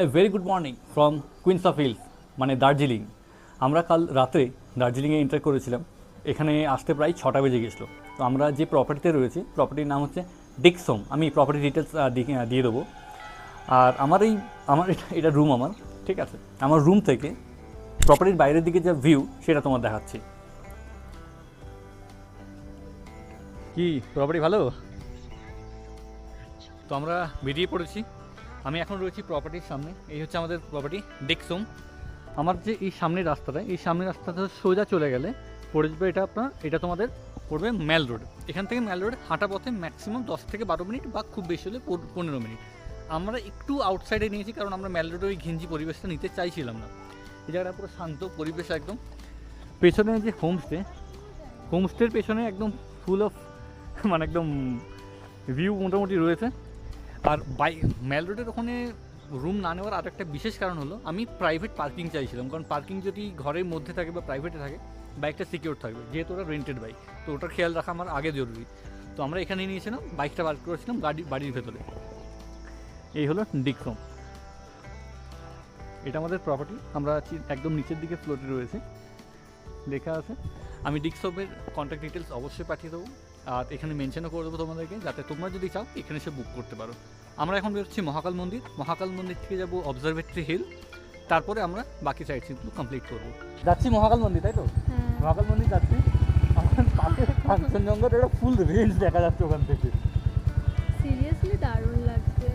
A very good morning from queens of hills মানে দার্জিলিং। আমরা কাল রাতে দার্জিলিংয়ে এন্টার করেছিলাম। এখানে আসতে প্রায় 6টা বেজে গেছিলো। তো আমরা যে প্রপার্টিতে রয়েছি, প্রপার্টির নাম হচ্ছে ডিক্সোম। আমি প্রপার্টি ডিটেলস দিয়ে দেবো। আর আমার এটা রুম আমার, ঠিক আছে। আমার রুম থেকে প্রপার্টির বাইরের দিকে যে ভিউ সেটা তোমার দেখাচ্ছি। কি প্রপার্টি ভালো? তো আমরা বেরিয়ে পড়েছি। আমি এখন রয়েছি প্রপার্টির সামনে। এই হচ্ছে আমাদের প্রপার্টি ডিক্সোম। আমার যে এই সামনের রাস্তাটা, এই সামনের রাস্তাটা সোজা চলে গেলে পড়ে যাবে এটা তোমাদের পড়বে ম্যাল রোড। এখান থেকে ম্যাল রোড হাঁটা পথে ম্যাক্সিমাম 10 থেকে 12 মিনিট বা খুব বেশি হলে 15 মিনিট। আমরা একটু আউটসাইডে নিয়েছি কারণ আমরা ম্যাল রোডের ওই ঘিঞ্জি পরিবেশটা নিতে চাইছিলাম না। এই জায়গাটা পুরো শান্ত পরিবেশ একদম। পেছনে যে হোমস্টের পেছনে একদম ফুল অফ মানে একদম ভিউ মোটামুটি রয়েছে। আর ম্যাল রোডের ওখানে রুম না নেওয়ার আর একটা বিশেষ কারণ হলো আমি প্রাইভেট পার্কিং চাইছিলাম, কারণ পার্কিং যদি ঘরের মধ্যে থাকে বা প্রাইভেটে থাকে বাইকটা সিকিউর থাকবে, যেহেতু ওটা রেন্টেড বাইক, তো ওটার খেয়াল রাখা আমার আগে জরুরি। তো আমরা এখানে নিয়েছিলাম, বাইকটা পার্ক করেছিলাম বাড়ির ভেতরে। এই হলো ডিক্সোম, এটা আমাদের প্রপার্টি। আমরা একদম নিচের দিকে ফ্লোরে রয়েছে, লেখা আছে। আমি ডিক্সোমের কন্ট্যাক্ট ডিটেলস অবশ্যই পাঠিয়ে দেবো, আর এখানে মেনশনও করে দেবো তোমাদেরকে, যাতে তোমরা যদি চাও এখানে এসে বুক করতে পারো। আমরা এখন বেরোচ্ছি মহাকাল মন্দির। মহাকাল মন্দির থেকে যাবো অবজারভেটরি হিল, তারপরে আমরা বাকি সাইড সিনগুলো কমপ্লিট করবো। যাচ্ছি মহাকাল মন্দির, তাই তো? মহাকাল মন্দির যাচ্ছি। আমার পাশে কাঞ্চনজঙ্ঘার একটা ফুল রেঞ্জ দেখা যাচ্ছে ওখান থেকে। সিরিয়াসলি দারুণ লাগছে।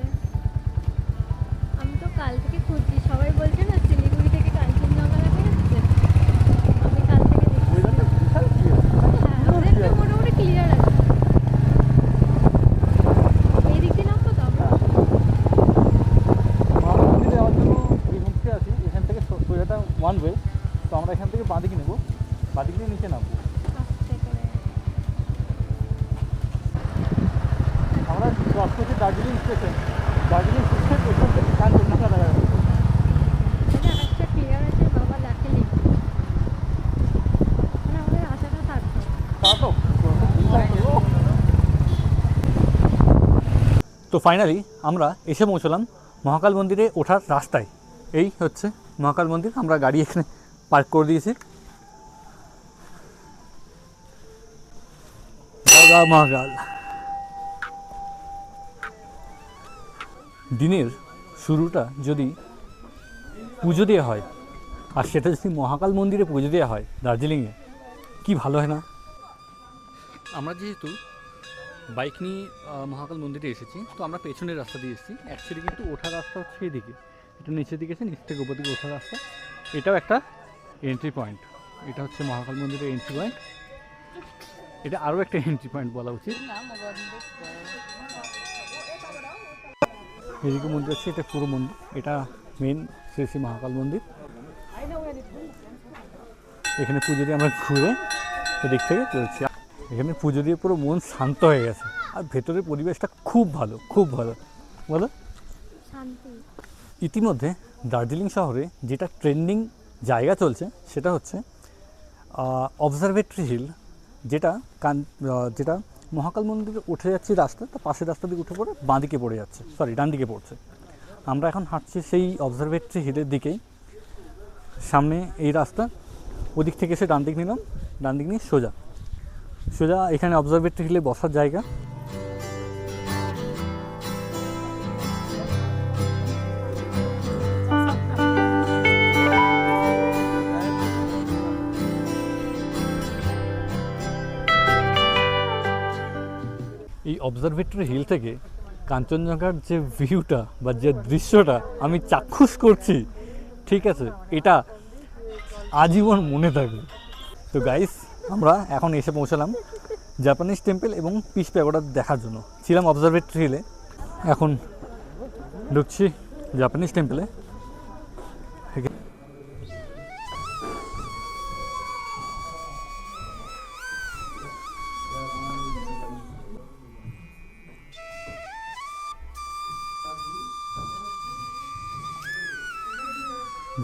আমি তো কাল থেকে খুঁজছি, সবাই বলছে না শিলিগুড়ি থেকে কাঞ্চনজঙ্ঘা দেখা যাচ্ছে। আমি কাল থেকে দেখছি। ওয়েদারটা মোটামুটি ক্লিয়ার আছে। এই দিক দিয়ে নামবো তো আমরা। মহাকাল মন্দিরে যাওয়ার জন্য এই মুহূর্তে আছি, এখান থেকে সোজাটা ওয়ান ওয়ে। তো আমরা এখান থেকে বাঁদিকে নেবো, বাঁদিকে নিয়ে নিচে নামবো। আস্তে করে আমরা ক্রস করছি দার্জিলিং স্টেশন। দার্জিলিং স্টেশন এখান থেকে কাঞ্চনজঙ্ঘা দেখা যাচ্ছে। এটা আকাশটা ক্লিয়ার আছে বাবা, লাকিলি মানে আমাদের আশাটা সার্থক। তো ফাইনালি আমরা এসে পৌঁছলাম মহাকাল মন্দিরে ওঠার রাস্তায়। এই হচ্ছে মহাকাল মন্দির। আমরা গাড়ি এখানে পার্ক করে দিয়েছি। মহাকাল দিনের শুরুটা যদি পুজো দেওয়া হয়, আর সেটা যদি মহাকাল মন্দিরে পুজো দেওয়া হয় দার্জিলিংয়ে, কি ভালো হয় না? আমরা যেহেতু বাইক নিয়ে মহাকাল মন্দিরে এসেছি, তো আমরা পেছনের রাস্তা দিয়ে এসেছি। অ্যাকচুয়ালি কিন্তু ওঠার রাস্তা হচ্ছে এদিকে, এটা নিচের দিকে আছে, নিচ থেকে উপর দিকে ওঠার রাস্তা। এটাও একটা এন্ট্রি পয়েন্ট। এটা হচ্ছে মহাকাল মন্দিরের এন্ট্রি পয়েন্ট। এটা আরও একটা এন্ট্রি পয়েন্ট বলা উচিত। এদিকে মন্দির আছে, এটা পুরো মন্দির। এটা মেন শ্রী শ্রী মহাকাল মন্দির। এখানে পুজো দিয়ে আমরা ঘুরে এদিক থেকে চলছি। এখানে পুজো দিয়ে পুরো মন শান্ত হয়ে গেছে, আর ভেতরের পরিবেশটা খুব ভালো, খুব ভালো। বলো, শান্তি। ইতিমধ্যে দার্জিলিং শহরে যেটা ট্রেন্ডিং জায়গা চলছে সেটা হচ্ছে অবজারভেটরি হিল, যেটা যেটা মহাকাল মন্দিরে উঠে যাচ্ছে রাস্তা, তার পাশের রাস্তা দিয়ে উঠে পড়ে বাঁদিকে পড়ে যাচ্ছে, ডান দিকে পড়ছে। আমরা এখন হাঁটছি সেই অবজারভেটরি হিলের দিকেই। সামনে এই রাস্তা, ওদিক থেকে এসে ডান দিক নিলাম, ডান দিক নিয়ে সোজা এখানে অবজারভেটরি হিলে বসার জায়গা। এই অবজারভেটরি হিল থেকে কাঞ্চনজঙ্ঘার যে ভিউটা বা যে দৃশ্যটা আমি চাক্ষুষ করছি, ঠিক আছে, এটা আজীবন মনে থাকবে। তো গাইস, আমরা এখন এসে পৌঁছালাম জাপানিজ টেম্পল এবং পিস প্যাগোডা দেখার জন্য। ছিলাম অবজারভেটরি হিলে, এখন ঢুকছি জাপানিজ টেম্পলে।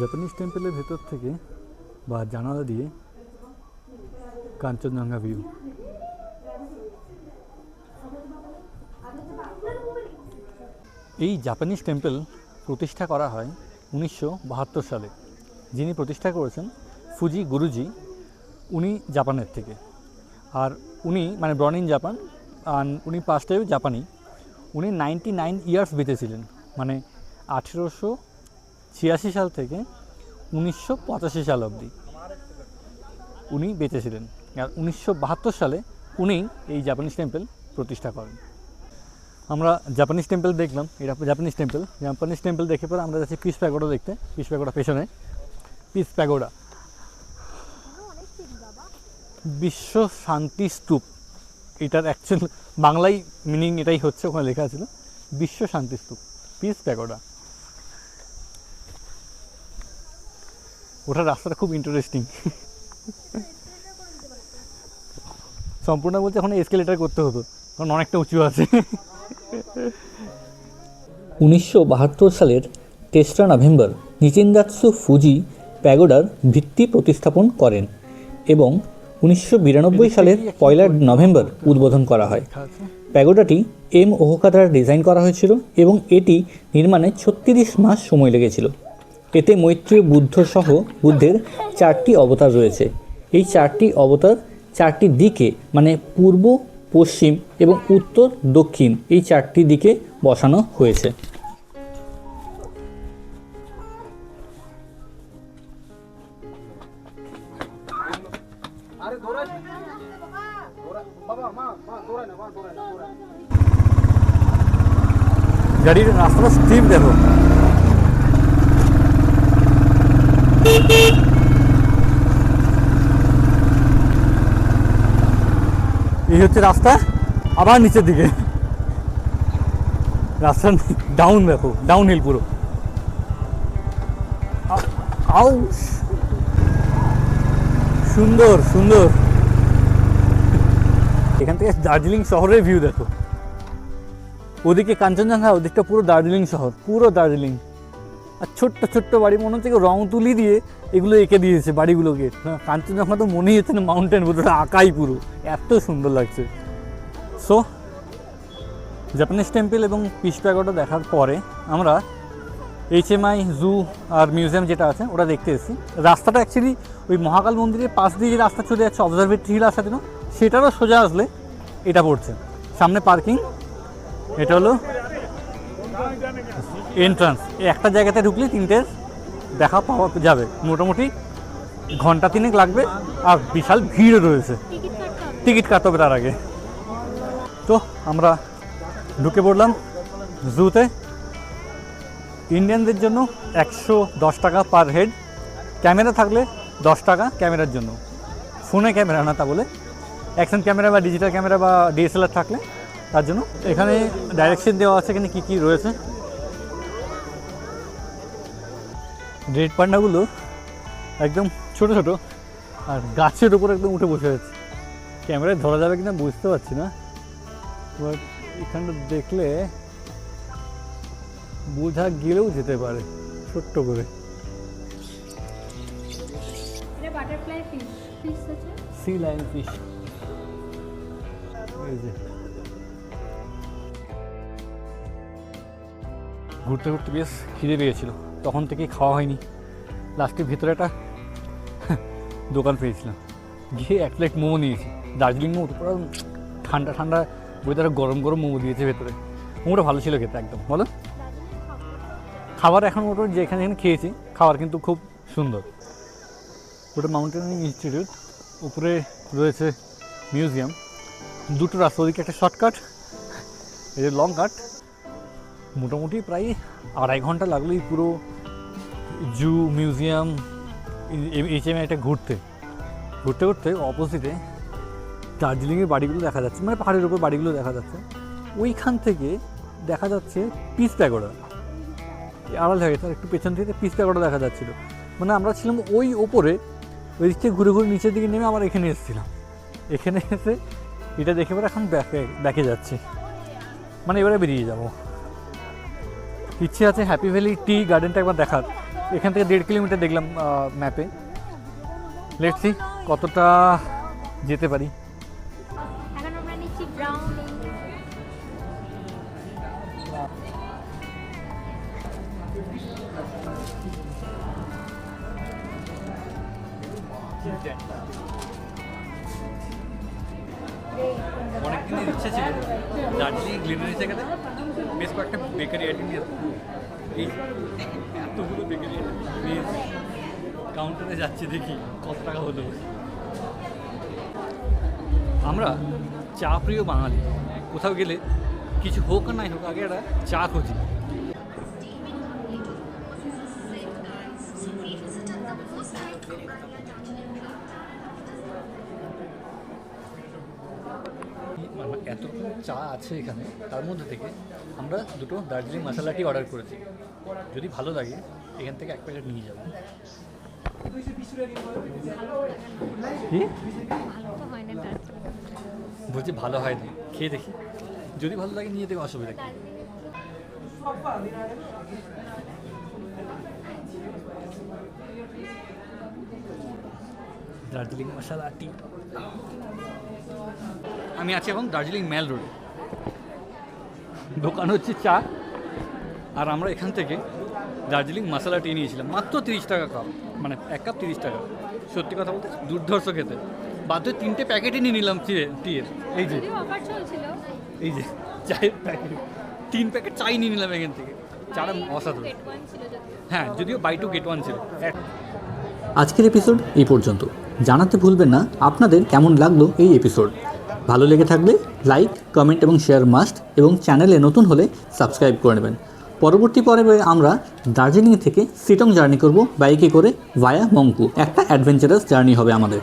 জাপানিজ টেম্পলের ভেতর থেকে বা জানালা দিয়ে কাঞ্চনজঙ্ঘা ভিউ। এই জাপানিজ টেম্পল প্রতিষ্ঠা করা হয় 1972 সালে। যিনি প্রতিষ্ঠা করেছেন ফুজি গুরুজি, উনি জাপানের থেকে। আর উনি মানে ব্রন ইন জাপান, আর উনি পাস্টেও জাপানি। উনি 99 ইয়ার্স বেঁচেছিলেন, মানে 1886 সাল থেকে 1985 সাল অবধি উনি বেঁচেছিলেন। আর 1972 সালে উনি এই জাপানিজ টেম্পল প্রতিষ্ঠা করেন। আমরা জাপানিজ টেম্পল দেখলাম, এটা জাপানিজ টেম্পল দেখে পরে আমরা যাচ্ছি পিস প্যাগোডা দেখতে। পিস প্যাগোডা পেছনে, পিস প্যাগোডা বিশ্ব শান্তি স্তূপ। এটার অ্যাকচুয়াল বাংলায় মিনিং এটাই হচ্ছে, ওখানে লেখা ছিল বিশ্ব শান্তি স্তূপ, পিস প্যাগোডা। ওটার রাস্তাটা খুব ইন্টারেস্টিং। সম্পূর্ণ বলতে এখন এসকেলেটার করতে হতো, কারণ অনেকটা উঁচু আছে। 1972 সালের 3রা নভেম্বর নিচিনদাৎসু ফুজি প্যাগোডার ভিত্তি প্রতিস্থাপন করেন এবং 1992 সালের 1 নভেম্বর উদ্বোধন করা হয়। প্যাগোডাটি এম ওহোকা দ্বারা ডিজাইন করা হয়েছিল এবং এটি নির্মাণে 36 মাস সময় লেগেছিল। এতে মৈত্রেয় বুদ্ধ সহ বুদ্ধের 4টি অবতার রয়েছে। এই 4টি অবতার 4টি দিকে, মানে পূর্ব, পশ্চিম এবং উত্তর, দক্ষিণ, এই 4টি দিকে বসানো হয়েছে। গাড়ির রাস্তাটা স্টিপ দেখো। এই হচ্ছে রাস্তা, আবার নিচের দিকে রাস্তা ডাউন দেখো, ডাউন হিল পুরো। সুন্দর সুন্দর। এখান থেকে দার্জিলিং শহরের ভিউ দেখো। ওদিকে কাঞ্চনজঙ্ঘা, ওদিকটা পুরো দার্জিলিং শহর, পুরো দার্জিলিং। আর ছোট্ট ছোট্ট বাড়ি, মনে হচ্ছে রং তুলি দিয়ে এগুলো এঁকে দিয়েছে বাড়িগুলোকে। কাঞ্চনজঙ্ঘা তো মনেই হচ্ছে না মাউন্টেন, পুরোটা আঁকাই, পুরো এত সুন্দর লাগছে। সো জাপানিজ টেম্পল এবং পিস প্যাগোডা দেখার পরে আমরা HMI জু আর মিউজিয়াম যেটা আছে ওটা দেখতে এসেছি। রাস্তাটা অ্যাকচুয়ালি ওই মহাকাল মন্দিরের পাশ দিয়ে যে রাস্তা চলে যাচ্ছে অবজারভেটরি হিল আসার জন্য, সেটারও সোজা আসলে এটা পড়ছে। সামনে পার্কিং, এটা হলো এন্ট্রান্স। এই একটা জায়গাতে ঢুকলে 3টে দেখা পাওয়া যাবে। মোটামুটি ঘন্টা 3 লাগবে, আর বিশাল ভিড় রয়েছে, টিকিট কাটতে হবে তার আগে। তো আমরা ঢুকে পড়লাম জুতে। ইন্ডিয়ানদের জন্য 110 টাকা পার হেড, ক্যামেরা থাকলে 10 টাকা ক্যামেরার জন্য। ফোনে ক্যামেরা না, তা বলে অ্যাকশন ক্যামেরা বা ডিজিটাল ক্যামেরা বা DSLR থাকলে তার জন্য। এখানে ডাইরেকশন দেওয়া আছে এখানে কী কী রয়েছে। রেড পান্ডাগুলো একদম ছোট ছোট, আর গাছের উপর একদম উঠে বসে আছে। ক্যামেরায় ধরা যাবে কিনা বুঝতে পারছি না, বাট এখানটা দেখলে বোঝা গেলেও যেতে পারে ছোট্ট করে। Sea lion fish. এই যে ঘুরতে ঘুরতে বেশ খিদে পেয়েছিল, তখন থেকেই খাওয়া হয়নি। লাস্টের ভিতরে একটা দোকান পেয়েছিলাম, গিয়ে 1 প্লেট মোমো নিয়েছি। দার্জিলিং মোমো, পুরো ঠান্ডা ঠান্ডা ওয়েদারে গরম গরম মোমো দিয়েছে ভেতরে। মোমোটা ভালো ছিল খেতে একদম। বলো, খাবার এখন মোটামুটি যেখানে যেখানে খেয়েছি খাবার কিন্তু খুব সুন্দর। ওটা মাউন্টেনিং ইনস্টিটিউট, উপরে রয়েছে মিউজিয়াম। 2টো রাস্তা, ওদিকে একটা শর্টকাট, এই যে লং কাট। মোটামুটি প্রায় 2.5 ঘন্টা লাগলো এই পুরো জু, মিউজিয়াম, HMI এটা ঘুরতে ঘুরতে অপোজিটে দার্জিলিংয়ের বাড়িগুলো দেখা যাচ্ছে, মানে পাহাড়ের উপর বাড়িগুলো দেখা যাচ্ছে। ওইখান থেকে দেখা যাচ্ছে পিস প্যাগোডা। আড়াল হয়ে গেছে, একটু পেছন থেকে পিস প্যাগোডা দেখা যাচ্ছিলো। মানে আমরা ছিলাম ওই ওপরে, ওই দিক থেকে ঘুরে ঘুরে নিচের দিকে নেমে আবার এখানে এসেছিলাম। এখানে এসে এটা দেখে পরে এখন ব্যাকে যাচ্ছি, মানে এবারে বেরিয়ে যাব। ইচ্ছে আছে হ্যাপি ভ্যালি টি গার্ডেনটা একবার দেখার। এখান থেকে 1.5 কিলোমিটার দেখলাম ম্যাপে। লেটস সি কতটা যেতে পারি। এখন আমরা নিচ্ছি ব্রাউনি। অনেক দিনের ইচ্ছা ছিল দার্জিলিং গ্লিনারি থেকে বেশ কয়েকটা বেকারি আইটেম নিয়ে এই এতগুলো বেকারি আইটেম কাউন্টারে যাচ্ছি, দেখি কত টাকা হলো। আমরা চা প্রিয় বাঙালি, কোথাও গেলে কিছু হোক আর নাই হোক আগে একটা চা খুঁজি। এত চা আছে এখানে, তার মধ্যে থেকে আমরা দুটো দার্জিলিং মশলা টি অর্ডার করেছি। যদি ভালো লাগে এখান থেকে এক প্যাকেট নিয়ে যাবো। বলছি ভালো হয় না, খেয়ে দেখি, যদি ভালো লাগে নিয়ে দেখো, অসুবিধা কি। দার্জিলিং মশলা টি। আমি আছি এখন দার্জিলিং মেল রোডে, দোকান হচ্ছে চা, আর আমরা এখান থেকে দার্জিলিং মশলা টি নিয়েছিলাম মাত্র 30 টাকা কাপ, মানে এক কাপ 30 টাকা। সত্যি কথা বলতে দুর্ধর্ষ খেতে, বাধ্য 3টে প্যাকেটই নিয়ে নিলাম টিয়ের। এই যে এই যে চায়ের প্যাকেট, 3 প্যাকেট চাই নিয়ে নিলাম এখান থেকে। চাটা অসাধারণ। হ্যাঁ, যদিও বাই 2 get 1 ছিল। আজকের এপিসোড এই পর্যন্ত। জানাতে ভুলবেন না আপনাদের কেমন লাগলো এই এপিসোড। ভালো লেগে থাকলে লাইক, কমেন্ট এবং শেয়ার মাস্ট, এবং চ্যানেলে নতুন হলে সাবস্ক্রাইব করে নেবেন। পরবর্তী পর্বে আমরা দার্জিলিং থেকে সিটং জার্নি করব বাইকে করে ভায়া মংপু। একটা অ্যাডভেঞ্চারাস জার্নি হবে আমাদের।